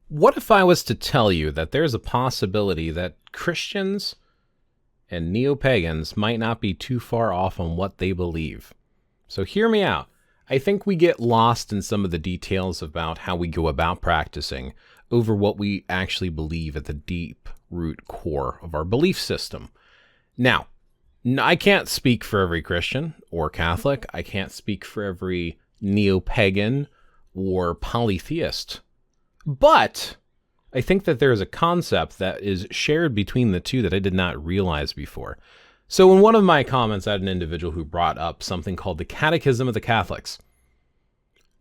What if I was to tell you that there's a possibility that Christians and neo-pagans might not be too far off on what they believe? So hear me out. I think we get lost in some of the details about how we go about practicing over what we actually believe at the deep root core of our belief system. Now, I can't speak for every Christian or Catholic. I can't speak for every neo-pagan or polytheist. But I think that there is a concept that is shared between the two that I did not realize before. So in one of my comments, I had an individual who brought up something called the Catechism of the Catholics.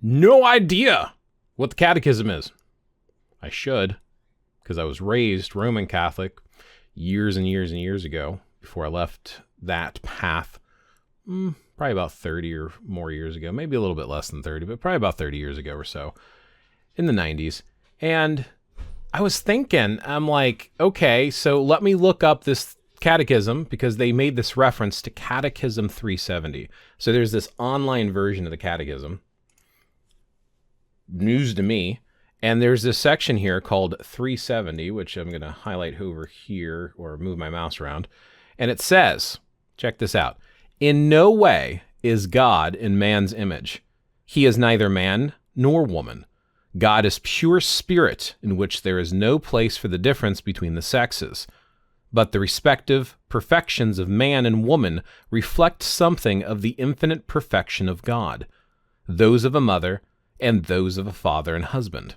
No idea what the Catechism is. I should, because I was raised Roman Catholic years and years and years ago before I left that path. Probably about 30 or more years ago, maybe a little bit less than 30, but probably about 30 years ago or so, in the 90s. And I was thinking, I'm like, okay, so let me look up this catechism, because they made this reference to Catechism 370. So there's this online version of the catechism. News to me. And there's this section here called 370, which I'm going to highlight over here or move my mouse around. And it says, check this out. In no way is God in man's image. He is neither man nor woman. God is pure spirit, in which there is no place for the difference between the sexes. But the respective perfections of man and woman reflect something of the infinite perfection of God, those of a mother and those of a father and husband.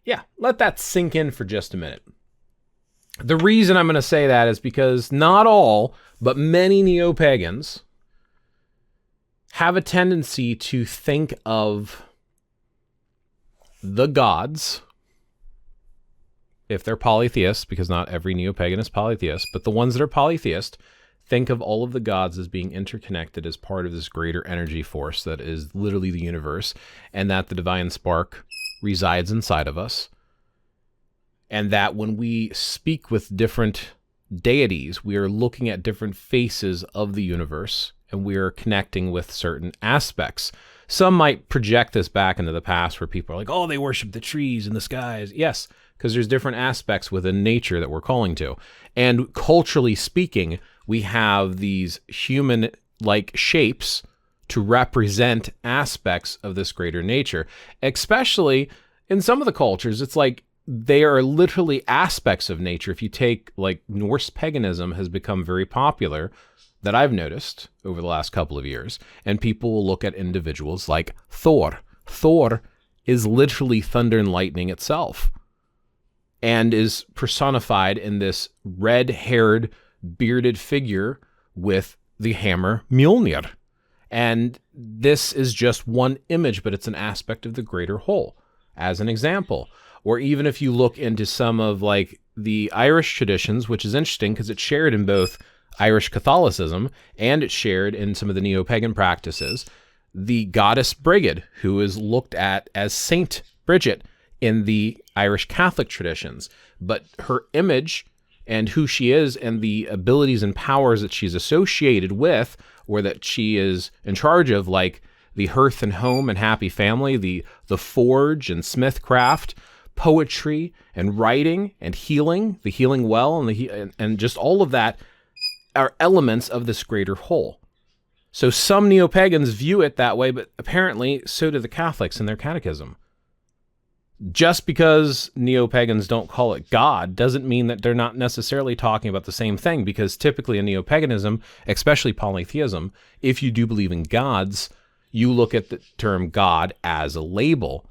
Yeah, let that sink in for just a minute. The reason I'm going to say that is because not all, but many neo-pagans have a tendency to think of the gods, if they're polytheists, because not every neo-pagan is polytheist, but the ones that are polytheist think of all of the gods as being interconnected as part of this greater energy force that is literally the universe, and that the divine spark resides inside of us. And that when we speak with different deities, we are looking at different faces of the universe, and we are connecting with certain aspects. Some might project this back into the past where people are like, oh, they worship the trees and the skies. Yes, because there's different aspects within nature that we're calling to. And culturally speaking, we have these human-like shapes to represent aspects of this greater nature. Especially in some of the cultures, it's like they are literally aspects of nature. If you take, like, Norse paganism has become very popular, that I've noticed over the last couple of years, and people will look at individuals like Thor. Thor is literally thunder and lightning itself, and is personified in this red-haired, bearded figure with the hammer Mjolnir. And this is just one image, but it's an aspect of the greater whole, as an example. Or even if you look into some of, like, the Irish traditions, which is interesting because it's shared in both Irish Catholicism and it's shared in some of the neo-pagan practices, the goddess Brigid, who is looked at as Saint Bridget in the Irish Catholic traditions, but her image and who she is and the abilities and powers that she's associated with, or that she is in charge of, like the hearth and home and happy family, the forge and smithcraft, poetry and writing and healing, the healing well, and just all of that are elements of this greater whole. So some neo-pagans view it that way, but apparently so do the Catholics in their catechism. Just because neo-pagans don't call it God doesn't mean that they're not necessarily talking about the same thing, because typically in neo-paganism, especially polytheism, if you do believe in gods, you look at the term God as a label,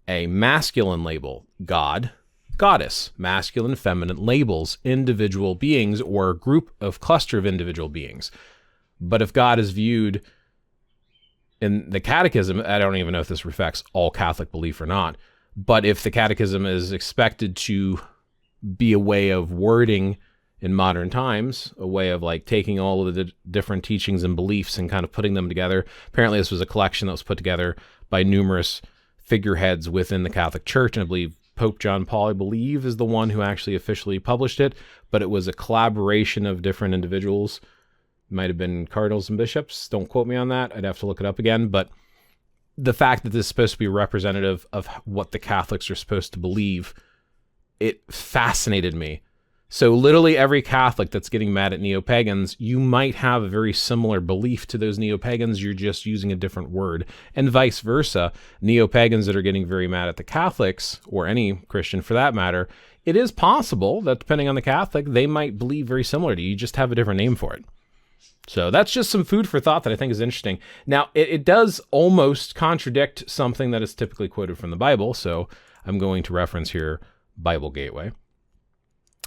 a masculine label, God, goddess, masculine, feminine labels, individual beings or a group of cluster of individual beings. But if God is viewed in the catechism, I don't even know if this reflects all Catholic belief or not, but if the catechism is expected to be a way of wording in modern times, a way of, like, taking all of the different teachings and beliefs and kind of putting them together. Apparently this was a collection that was put together by numerous figureheads within the Catholic Church, and I believe Pope John Paul, I believe, is the one who actually officially published it, but it was a collaboration of different individuals. Might have been cardinals and bishops. Don't quote me on that. I'd have to look it up again. But the fact that this is supposed to be representative of what the Catholics are supposed to believe, it fascinated me. So literally every Catholic that's getting mad at neo-pagans, you might have a very similar belief to those neo-pagans, you're just using a different word. And vice versa, neo-pagans that are getting very mad at the Catholics, or any Christian for that matter, it is possible that depending on the Catholic, they might believe very similar to you, you just have a different name for it. So that's just some food for thought that I think is interesting. Now, it does almost contradict something that is typically quoted from the Bible, so I'm going to reference here Bible Gateway.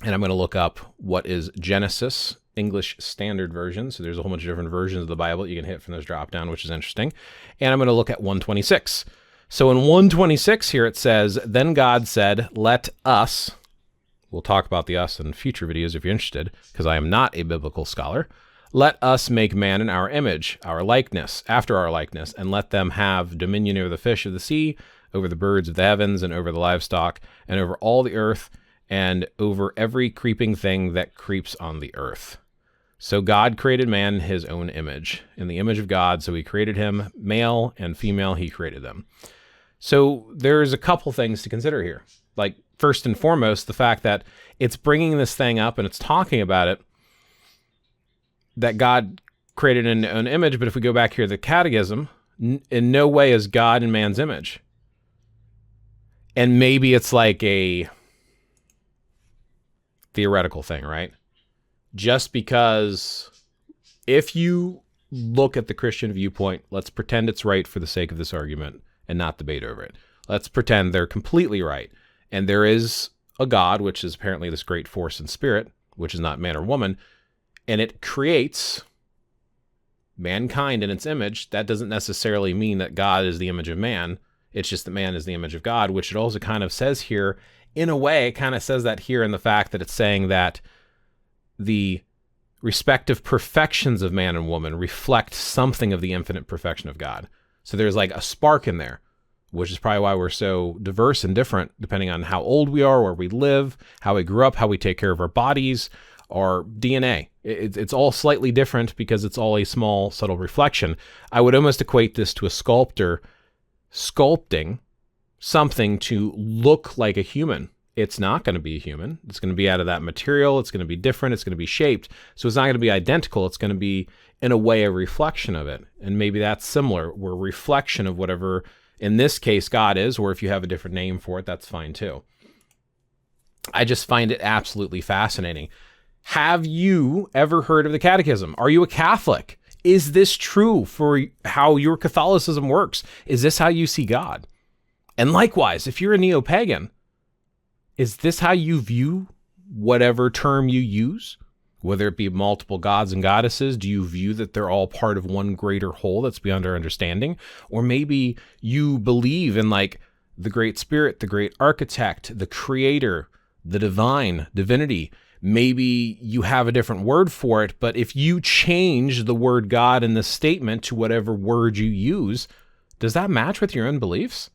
And I'm going to look up what is Genesis, English Standard Version. So there's a whole bunch of different versions of the Bible you can hit from this drop down, which is interesting. And I'm going to look at 126. So in 126 here it says, "Then God said, let us," we'll talk about the us in future videos if you're interested, because I am not a biblical scholar, "let us make man in our image, our likeness, after our likeness, and let them have dominion over the fish of the sea, over the birds of the heavens, and over the livestock, and over all the earth, and over every creeping thing that creeps on the earth." So God created man in his own image, in the image of God. So he created him, male and female, he created them. So there's a couple things to consider here. Like, first and foremost, the fact that it's bringing this thing up and it's talking about it, that God created in his own image. But if we go back here to the Catechism, in no way is God in man's image. And maybe it's like a theoretical thing, right? Just because if you look at the Christian viewpoint, let's pretend it's right for the sake of this argument and not debate over it. Let's pretend they're completely right. And there is a God, which is apparently this great force and spirit, which is not man or woman, and it creates mankind in its image. That doesn't necessarily mean that God is the image of man. It's just that man is the image of God, which it also kind of says here. In a way, it kind of says that here in the fact that it's saying that the respective perfections of man and woman reflect something of the infinite perfection of God. So there's like a spark in there, which is probably why we're so diverse and different, depending on how old we are, where we live, how we grew up, how we take care of our bodies, our DNA. It's all slightly different because it's all a small, subtle reflection. I would almost equate this to a sculptor sculpting something to look like a human. It's not going to be a human. It's going to be out of that material. It's going to be different. It's going to be shaped. So it's not going to be identical. It's going to be, in a way, a reflection of it. And maybe that's similar. We're a reflection of whatever, in this case, God is, or if you have a different name for it, that's fine too. I just find it absolutely fascinating. Have you ever heard of the Catechism? Are you a Catholic? Is this true for how your Catholicism works? Is this how you see God? And likewise, if you're a neo-pagan, is this how you view whatever term you use? Whether it be multiple gods and goddesses, do you view that they're all part of one greater whole that's beyond our understanding? Or maybe you believe in like the great spirit, the great architect, the creator, the divine, divinity. Maybe you have a different word for it, but if you change the word God in this statement to whatever word you use, does that match with your own beliefs?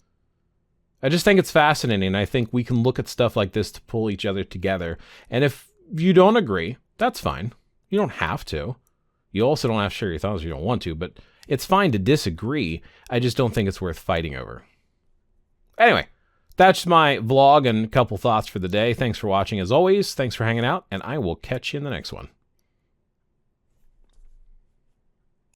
I just think it's fascinating. I think we can look at stuff like this to pull each other together. And if you don't agree, that's fine. You don't have to. You also don't have to share your thoughts if you don't want to, but it's fine to disagree. I just don't think it's worth fighting over. Anyway, that's my vlog and a couple thoughts for the day. Thanks for watching as always. Thanks for hanging out, and I will catch you in the next one.